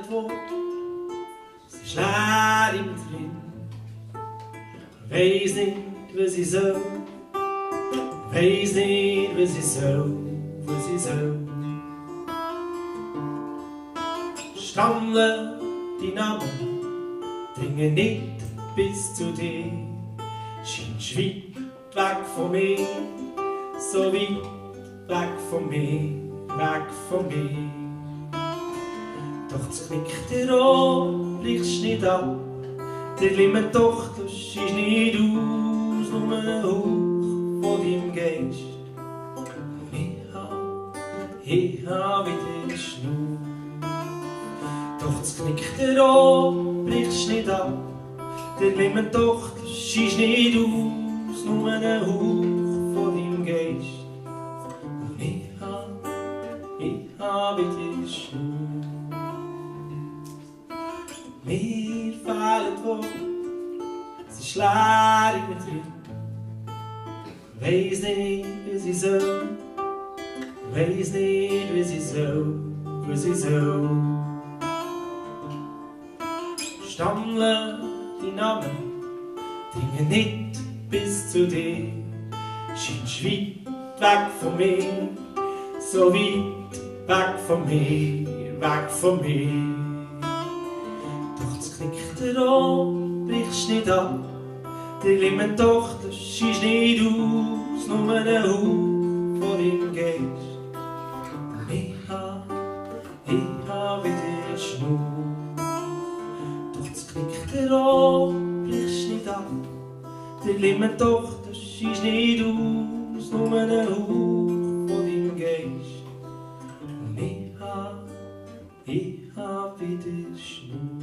wo sie ist leer im drin. Weiss nicht, was sie soll, weiss nicht, was sie soll, was sie soll. Stammle, die Namen dringen nicht bis zu dir. Scheinst weit weg von mir, so weit weg von mir, weg von mir. Doch das knickt dir an, brichst nicht ab. Der liebe Tochter schießt nicht aus, nur ein Hauch von deinem Geist. Und ich hab wieder Schnur. Doch das knickt dir an, brichst nicht ab. Der liebe Tochter schießt nicht aus, nur ein Hauch von deinem Geist. Und ich hab wieder Schnur. Mir fehlen Worte, sie ist leer in mir drin. Weiss nicht, wie sie soll, weiss nicht, wie sie soll, wie sie soll. Stammle, die Namen dringen nicht bis zu dir. Scheinst weit weg von mir, so weit weg von mir, weg von mir. Knickt dir an, brichst nicht ab. Die liebe Tochter schießt nicht aus, nur ein Hauch von deinem Geist. Und ich hab wieder Schnur. Doch das knickt dir an, brichst nicht ab. Die liebe Tochter schießt nicht aus, nur ein Hauch von deinem Geist. Und ich hab wieder Schnur.